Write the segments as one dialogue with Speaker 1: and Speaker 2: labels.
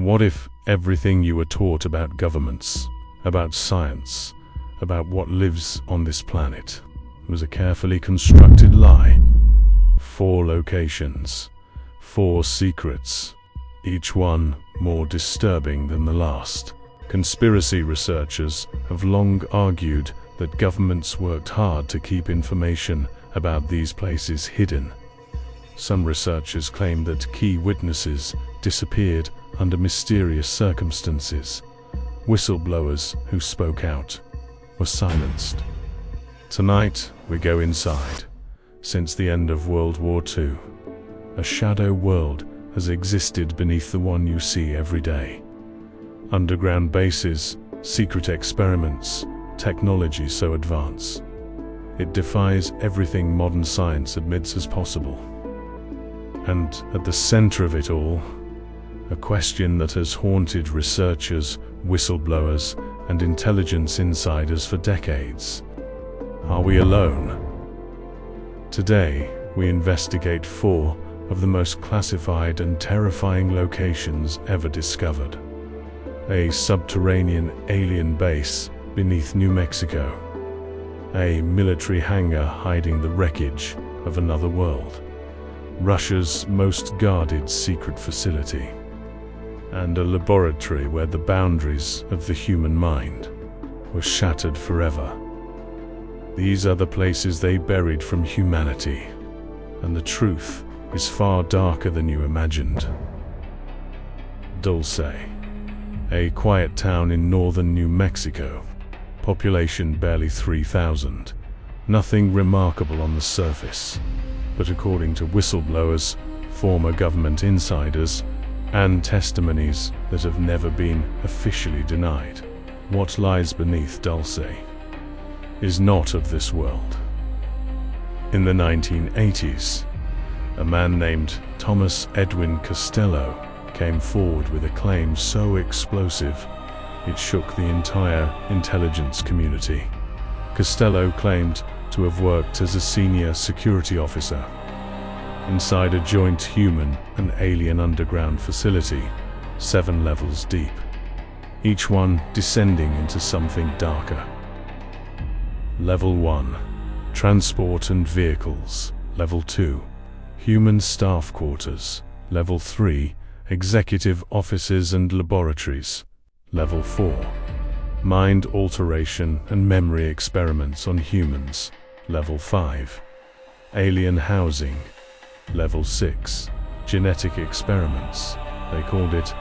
Speaker 1: What if everything you were taught about governments, about science, about what lives on this planet was a carefully constructed lie? 4 locations, 4 secrets, each one more disturbing than the last. Conspiracy researchers have long argued that governments worked hard to keep information about these places hidden. Some researchers claim that key witnesses disappeared under mysterious circumstances. Whistleblowers who spoke out were silenced. Tonight, we go inside. Since the end of World War II, a shadow world has existed beneath the one you see every day. Underground bases, secret experiments, technology so advanced, it defies everything modern science admits as possible. And at the center of it all, a question that has haunted researchers, whistleblowers, and intelligence insiders for decades. Are we alone? Today, we investigate 4 of the most classified and terrifying locations ever discovered. A subterranean alien base beneath New Mexico. A military hangar hiding the wreckage of another world. Russia's most guarded secret facility. And a laboratory where the boundaries of the human mind were shattered forever. These are the places they buried from humanity, and the truth is far darker than you imagined. Dulce, a quiet town in northern New Mexico, population barely 3,000. Nothing remarkable on the surface, but according to whistleblowers, former government insiders, and testimonies that have never been officially denied, what lies beneath Dulce is not of this world. In the 1980s, a man named Thomas Edwin Costello came forward with a claim so explosive it shook the entire intelligence community. Costello claimed to have worked as a senior security officer inside a joint human and alien underground facility, 7 levels deep, each one descending into something darker. Level 1, transport and vehicles. Level 2, human staff quarters. Level 3, executive offices and laboratories. Level 4, mind alteration and memory experiments on humans. Level 5, alien housing. Level 6, genetic experiments. They called it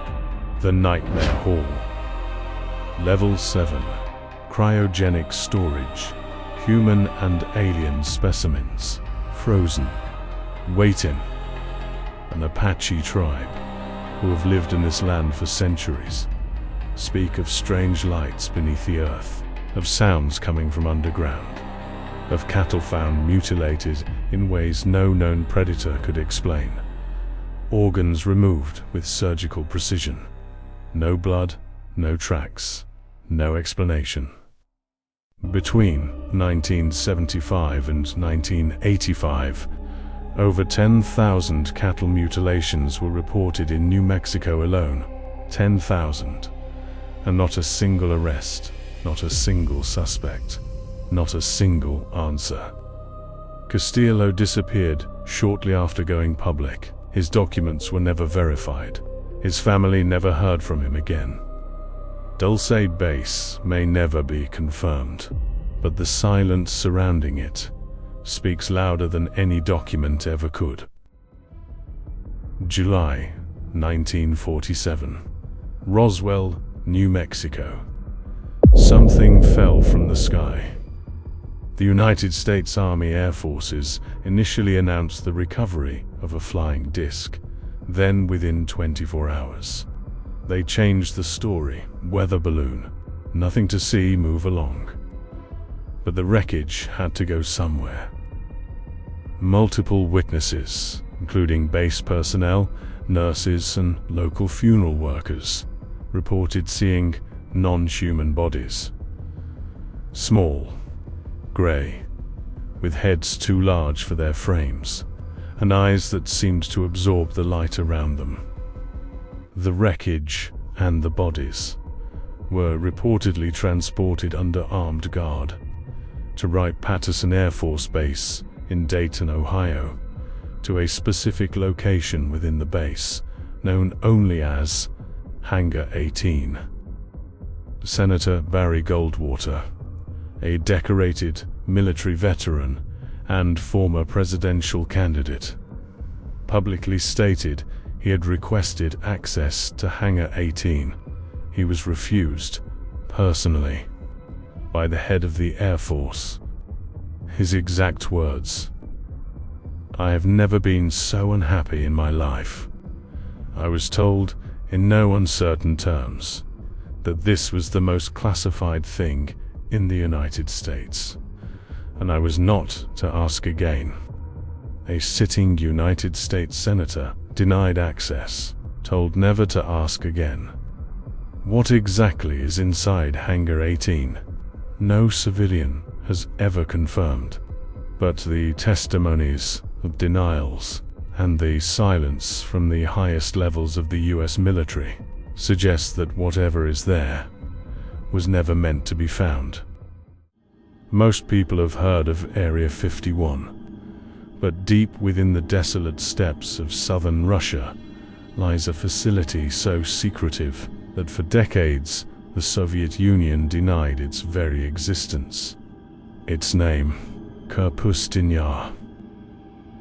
Speaker 1: the Nightmare Hall. Level 7, cryogenic storage. Human and alien specimens, frozen, waiting. An Apache tribe, who have lived in this land for centuries, speak of strange lights beneath the earth, of sounds coming from underground, of cattle found mutilated in ways no known predator could explain, organs removed with surgical precision, no blood, no tracks, no explanation. Between 1975 and 1985, over 10,000 cattle mutilations were reported in New Mexico alone. 10,000. And not a single arrest, not a single suspect, not a single answer. Costello disappeared shortly after going public. His documents were never verified. His family never heard from him again. Dulce Base may never be confirmed, but the silence surrounding it speaks louder than any document ever could. July 1947. Roswell, New Mexico. Something fell from the sky. The United States Army Air Forces initially announced the recovery of a flying disc. Then, within 24 hours, they changed the story. Weather balloon. Nothing to see, move along. But the wreckage had to go somewhere. Multiple witnesses, including base personnel, nurses, and local funeral workers, reported seeing non-human bodies. Small, grey, with heads too large for their frames, and eyes that seemed to absorb the light around them. The wreckage and the bodies were reportedly transported under armed guard to Wright-Patterson Air Force Base in Dayton, Ohio, to a specific location within the base, known only as Hangar 18. Senator Barry Goldwater, a decorated military veteran and former presidential candidate, publicly stated he had requested access to Hangar 18. He was refused, personally, by the head of the Air Force. His exact words: "I have never been so unhappy in my life. I was told, in no uncertain terms, that this was the most classified thing in the United States, and I was not to ask again." A sitting United States senator denied access, told never to ask again. What exactly is inside Hangar 18? No civilian has ever confirmed, but the testimonies of denials and the silence from the highest levels of the US military suggest that whatever is there was never meant to be found. Most people have heard of Area 51, but deep within the desolate steppes of southern Russia lies a facility so secretive that for decades the Soviet Union denied its very existence. Its name, Kapustin Yar.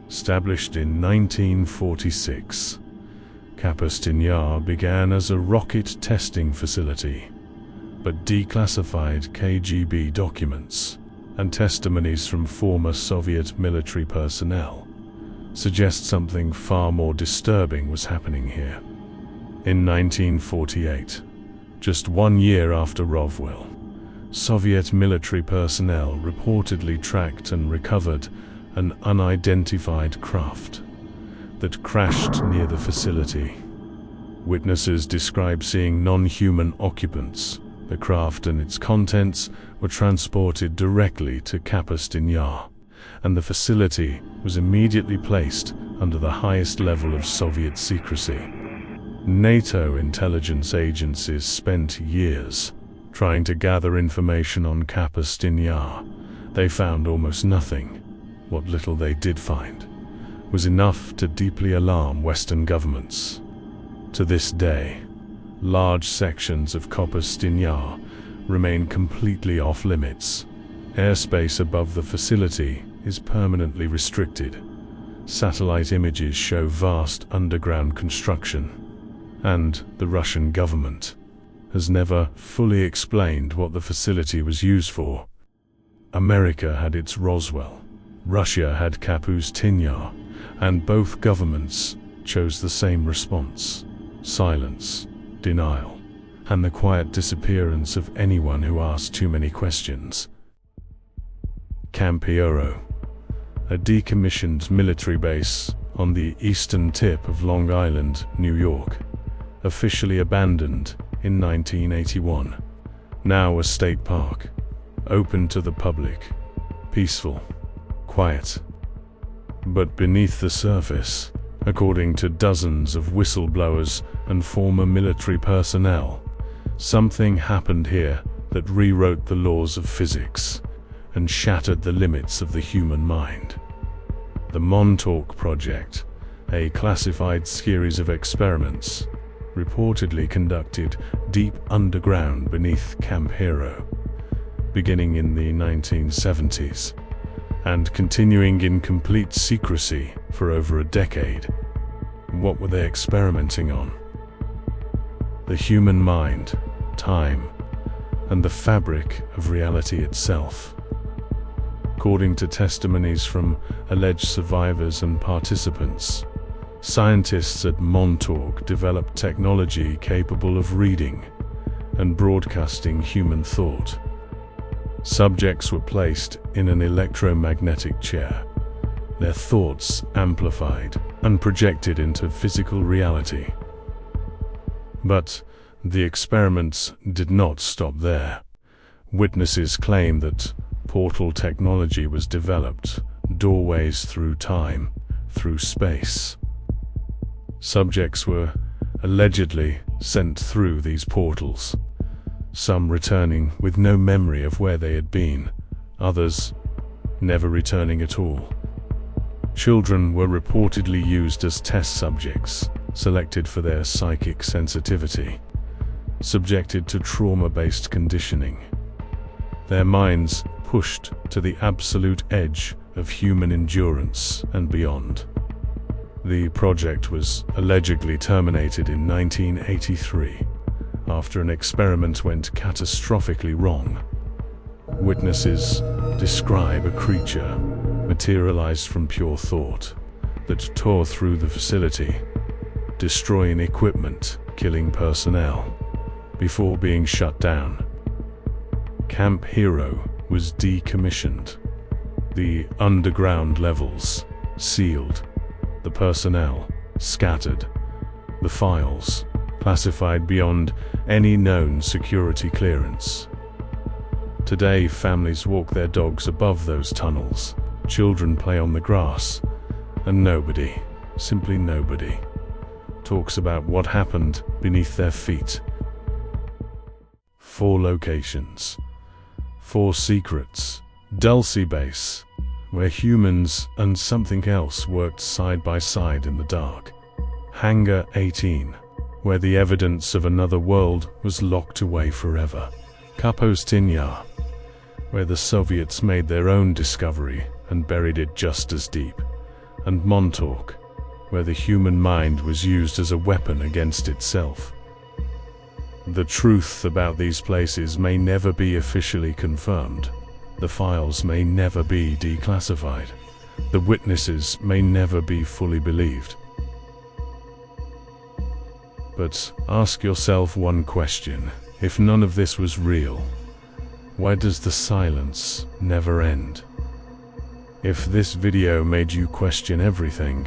Speaker 1: Established in 1946, Kapustin Yar began as a rocket testing facility, but declassified KGB documents and testimonies from former Soviet military personnel suggest something far more disturbing was happening here. In 1948, just 1 year after Roswell, Soviet military personnel reportedly tracked and recovered an unidentified craft that crashed near the facility. Witnesses describe seeing non-human occupants. The craft and its contents were transported directly to Kapustin Yar, and the facility was immediately placed under the highest level of Soviet secrecy. NATO intelligence agencies spent years trying to gather information on Kapustin Yar. They found almost nothing. What little they did find was enough to deeply alarm Western governments. To this day, large sections of Kapustin Yar remain completely off-limits. Airspace above the facility is permanently restricted. Satellite images show vast underground construction, and the Russian government has never fully explained what the facility was used for. America had its Roswell, Russia had Kapustin Yar, and both governments chose the same response: silence, denial, and the quiet disappearance of anyone who asked too many questions. Camp Hero, a decommissioned military base on the eastern tip of Long Island, New York, officially abandoned in 1981. Now a state park, open to the public, peaceful, quiet. But beneath the surface, according to dozens of whistleblowers and former military personnel, something happened here that rewrote the laws of physics and shattered the limits of the human mind. The Montauk Project, a classified series of experiments, reportedly conducted deep underground beneath Camp Hero, beginning in the 1970s, and continuing in complete secrecy for over a decade. What were they experimenting on? The human mind, time, and the fabric of reality itself. According to testimonies from alleged survivors and participants, scientists at Montauk developed technology capable of reading and broadcasting human thought. Subjects were placed in an electromagnetic chair, their thoughts amplified and projected into physical reality. But the experiments did not stop there. Witnesses claim that portal technology was developed, doorways through time, through space. Subjects were allegedly sent through these portals, some returning with no memory of where they had been, others never returning at all. Children were reportedly used as test subjects, selected for their psychic sensitivity, subjected to trauma-based conditioning, their minds pushed to the absolute edge of human endurance and beyond. The project was allegedly terminated in 1983 after an experiment went catastrophically wrong. Witnesses describe a creature materialized from pure thought that tore through the facility, destroying equipment, killing personnel, before being shut down. Camp Hero was decommissioned, the underground levels sealed, the personnel scattered, the files classified beyond any known security clearance. Today, families walk their dogs above those tunnels, children play on the grass, and nobody, simply nobody, talks about what happened beneath their feet. 4 locations, 4 secrets. Dulce Base, where humans and something else worked side by side in the dark. Hangar 18, where the evidence of another world was locked away forever. Kapustin Yar, where the Soviets made their own discovery and buried it just as deep. And Montauk, where the human mind was used as a weapon against itself. The truth about these places may never be officially confirmed. The files may never be declassified. The witnesses may never be fully believed. But ask yourself one question: if none of this was real, why does the silence never end? If this video made you question everything,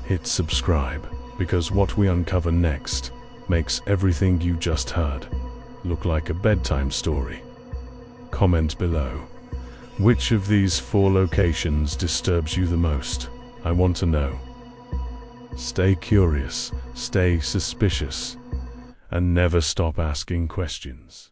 Speaker 1: hit subscribe, because what we uncover next makes everything you just heard look like a bedtime story. Comment below. Which of these 4 locations disturbs you the most? I want to know. Stay curious, stay suspicious, and never stop asking questions.